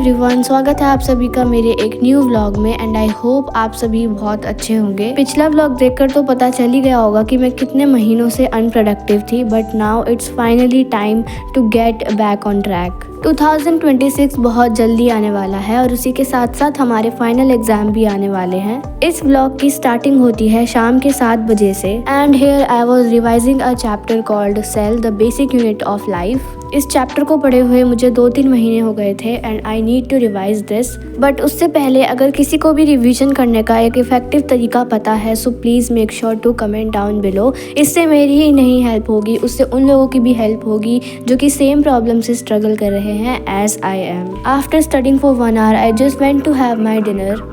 Everyone, स्वागत है आप सभी का मेरे एक न्यू व्लॉग में एंड आई होप आप सभी बहुत अच्छे होंगे। पिछला व्लॉग देखकर तो पता चल ही गया होगा कि मैं कितने महीनों से अनप्रोडक्टिव थी, but now it's finally time to get back on track. 2026 बहुत जल्दी आने वाला है और उसी के साथ साथ हमारे फाइनल एग्जाम भी आने वाले हैं। इस व्लॉग की स्टार्टिंग होती है शाम के 7 बजे से and here I was revising a chapter called cell the basic unit of life. इस चैप्टर को पढ़े हुए मुझे 2-3 महीने हो गए थे and I need to revise this. But उससे पहले अगर किसी को भी रिवीजन करने का एक इफेक्टिव तरीका पता है so please make sure to comment down below. इससे मेरी ही नहीं हेल्प होगी, उससे उन लोगों की भी हेल्प होगी जो कि सेम प्रॉब्लम से स्ट्रगल कर रहे हैं as I am. After studying for 1 hour I just went to have my dinner.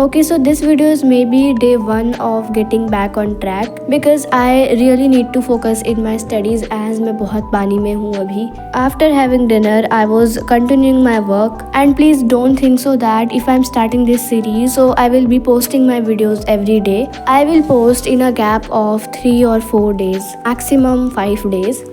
Okay, so this video is maybe day 1 of getting back on track because I really need to focus in my studies as मैं बहुत पानी में हूँ अभी। After having dinner, I was continuing my work and please don't think so that if I'm starting this series, so I will be posting my videos every day. I will post in a gap of 3 or 4 days, maximum 5 days.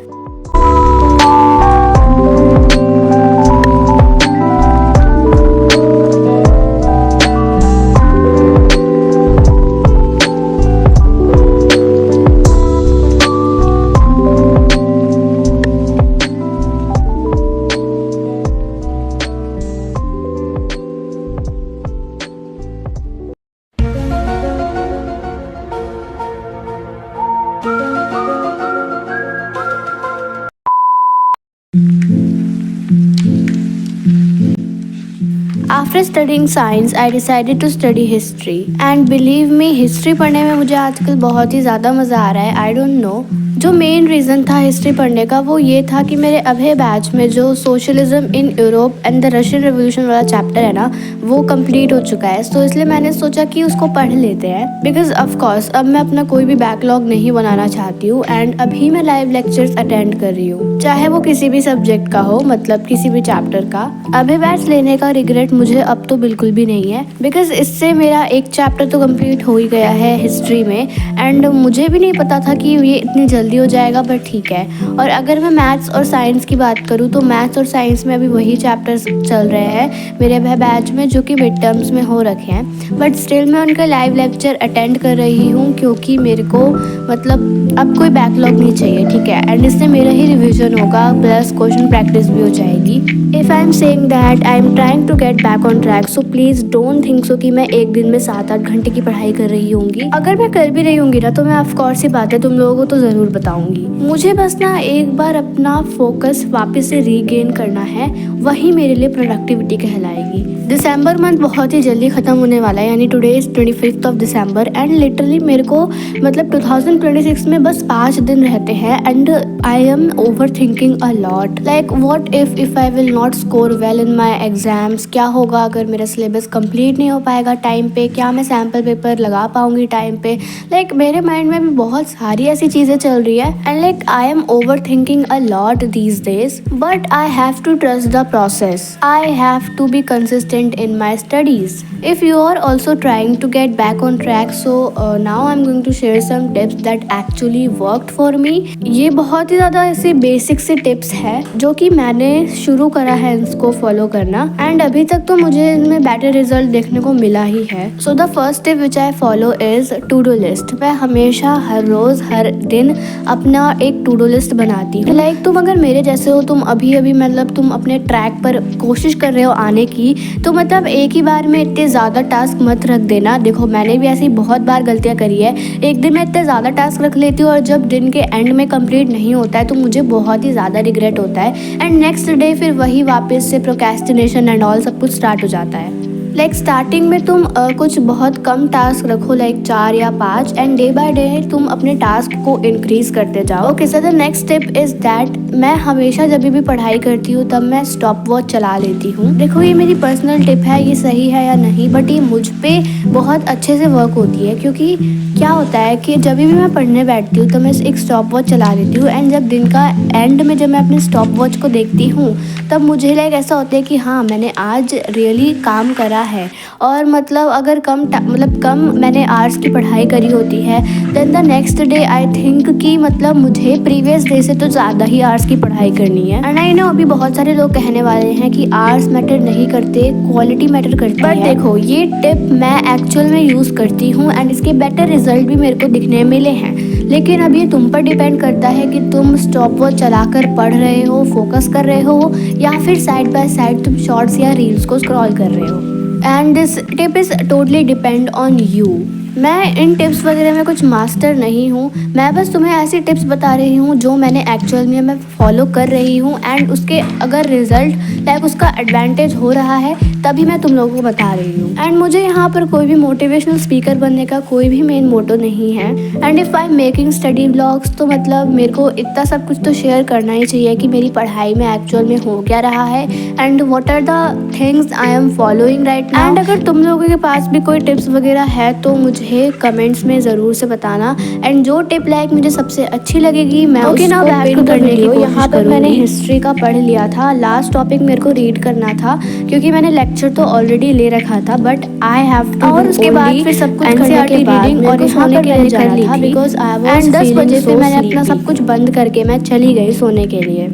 After studying science, I decided to study history. And believe me, history पढ़ने में मुझे आजकल बहुत ही ज़्यादा मज़ा आ रहा है। I don't know. जो मेन रीज़न था हिस्ट्री पढ़ने का वो ये था कि मेरे अभय बैच में जो socialism in Europe and the Russian revolution वाला चैप्टर है ना, वो कंप्लीट हो चुका है। तो इसलिए मैंने सोचा कि उसको पढ़ लेते हैं बिकॉज ऑफ कोर्स अब मैं अपना कोई भी बैकलॉग नहीं बनाना चाहती हूँ एंड अभी मैं लाइव लेक्चर्स अटेंड कर रही हूँ, चाहे वो किसी भी सब्जेक्ट का हो, मतलब किसी भी चैप्टर का। अभय बैच लेने का रिग्रेट मुझे अब तो बिल्कुल भी नहीं है बिकॉज इससे मेरा एक चैप्टर तो कंप्लीट हो ही गया है हिस्ट्री में एंड मुझे भी नहीं पता था कि ये इतनी जल्दी हो जाएगा, बट ठीक है। और अगर मैं मैथ्स और साइंस की बात करूँ तो मैथ्स और साइंस में अभी वही चैप्टर्स चल रहे हैं मेरे बैच में जो कि मिड टर्म्स में हो रखे हैं, बट स्टिल मैं उनका लाइव लेक्चर अटेंड कर रही हूँ क्योंकि मेरे को मतलब अब कोई बैकलॉग नहीं चाहिए, ठीक है। एंड इससे मेरा ही रिविजन होगा प्लस क्वेश्चन प्रैक्टिस भी हो जाएगी। If I am saying that I am trying to get back on track so please don't think so कि मैं एक दिन में 7-8 घंटे की पढ़ाई कर रही होंगी। अगर मैं कर भी रही होंगी ना तो मैं ऑफकोर्स ही बात है तुम लोगों को तो ज़रूर बताऊंगी। मुझे बस ना एक बार अपना फोकस वापस से रीगेन करना है, वही मेरे लिए प्रोडक्टिविटी कहलाएगी। दिसंबर मंथ बहुत ही जल्दी ख़त्म होने वाला है, यानी today is 25th of December and literally मेरे को मतलब 2026 में बस 5 दिन रहते हैं and I am over thinking a lot like what if I will not score well in my exams. क्या होगा अगर मेरा सिलेबस कंप्लीट नहीं हो पाएगा टाइम पे, क्या मैं सैम्पल पेपर लगा पाऊंगी टाइम पे। लाइक मेरे माइंड में भी बहुत सारी ऐसी चीज़ें चल रही है and like I am over thinking a lot these days, but I have to trust the process. I have to be consistent in my studies. If you are also trying to get back on track, so now I'm going to share some tips that actually worked for me. ये बहुत ही ज़्यादा ऐसे basic से tips है जो कि मैंने शुरू करा है इसको फॉलो करना एंड अभी तक तो मुझे इनमें बेटर रिजल्ट देखने को मिला ही है। So the first tip which I follow is to do list. मैं हमेशा हर रोज़ हर दिन अपना एक टू डू लिस्ट बनाती हूँ। लाइक तुम अगर मेरे जैसे हो, तुम अभी मतलब तुम अपने ट्रैक पर कोशिश कर रहे हो आने की, तो मतलब एक ही बार में इतने ज़्यादा टास्क मत रख देना। देखो मैंने भी ऐसी बहुत बार गलतियाँ करी है, एक दिन में इतने ज़्यादा टास्क रख लेती हूँ और जब दिन के एंड में कंप्लीट नहीं होता है तो मुझे बहुत ही ज़्यादा रिग्रेट होता है एंड नेक्स्ट डे फिर वही वापस से प्रोक्रेस्टिनेशन एंड ऑल सब कुछ स्टार्ट हो जाता है। लाइक स्टार्टिंग में तुम कुछ बहुत कम टास्क रखो, लाइक 4 या 5 एंड डे बाय डे तुम अपने टास्क को इंक्रीज करते जाओ। Okay, so the next step is that मैं हमेशा जब भी पढ़ाई करती हूँ तब मैं स्टॉप वॉच चला लेती हूँ। देखो ये मेरी पर्सनल टिप है, ये सही है या नहीं, बट ये मुझ पे बहुत अच्छे से वर्क होती है। क्योंकि क्या होता है कि जब भी मैं पढ़ने बैठती हूँ तो मैं एक स्टॉप वॉच चला लेती हूँ, एंड जब दिन का एंड में जब मैं अपने स्टॉप वॉच को देखती हूँ तब मुझे लाइक ऐसा होता है कि हाँ मैंने आज रियली काम करा है। और मतलब अगर कम मैंने आवर्स की पढ़ाई करी होती है then the next day I think कि मतलब मुझे प्रीवियस डे से तो ज़्यादा ही आवर्स की पढ़ाई करनी है। एंड आई नो अभी बहुत सारे लोग कहने वाले हैं कि आवर्स मैटर नहीं करते, क्वालिटी मैटर करती है। बट देखो ये टिप मैं एक्चुअल में यूज़ करती हूँ एंड इसके बेटर रिजल्ट भी मेरे को दिखने मिले हैं। लेकिन अब ये तुम पर डिपेंड करता है कि तुम स्टॉप वॉच चलाकर पढ़ रहे हो, फोकस कर रहे हो, या फिर साइड बाय साइड तुम शॉर्ट्स या रील्स को स्क्रॉल कर रहे हो। And this tip is totally depend on you. मैं इन टिप्स वगैरह में कुछ मास्टर नहीं हूँ, मैं बस तुम्हें ऐसी टिप्स बता रही हूँ जो मैंने एक्चुअल में मैं फॉलो कर रही हूँ, एंड उसके अगर रिजल्ट लाइक उसका एडवांटेज हो रहा है तभी मैं तुम लोगों को बता रही हूँ। एंड मुझे यहाँ पर कोई भी मोटिवेशनल स्पीकर बनने का कोई भी मेन मोटो नहीं है। And if I am making study blogs तो मतलब मेरे को इतना सब कुछ तो शेयर करना ही चाहिए कि मेरी पढ़ाई में एक्चुअल में हो क्या रहा है and what are the things I am following right now. And अगर तुम लोगों के पास भी कोई टिप्स वगैरह है तो मुझे कमेंट्स में ज़रूर से बताना। एंड जो टिप लाइक मुझे सबसे अच्छी लगेगी मैं उसको पिन करने की यहाँ पर मैंने हिस्ट्री का पढ़ लिया था। लास्ट टॉपिक मेरे को रीड करना था क्योंकि मैंने लेक्चर तो ऑलरेडी ले रखा था, बट आई हैव टू और उसके बाद फिर सब कुछ करने के बाद रीडिंग और सोने के लिए जाना था बिकॉज आई वाज एंड 10 बजे से मैंने अपना सब कुछ बंद करके मैं चली गई सोने के लिए।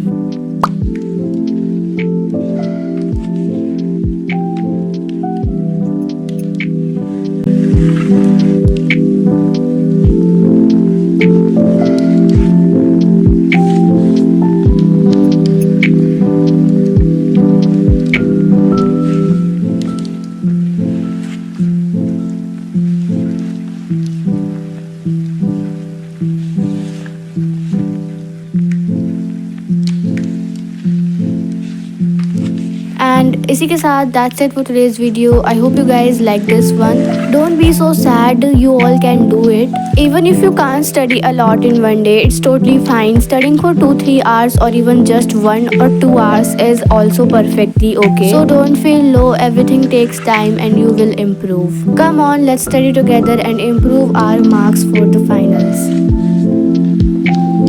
एंड इसी के साथ that's it for today's video. I hope you guys like this one. Don't be so sad, you all can do it. Even if you can't study a lot in one day, it's totally fine. Studying for 2-3 hours or even just 1 or 2 hours is also perfectly okay. So don't feel low, everything takes time and you will improve. Come on, let's study together and improve our marks for the finals.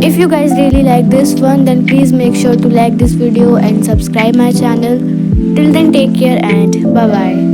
If you guys really like this one, then please make sure to like this video and subscribe my channel. Till then, take care and bye bye.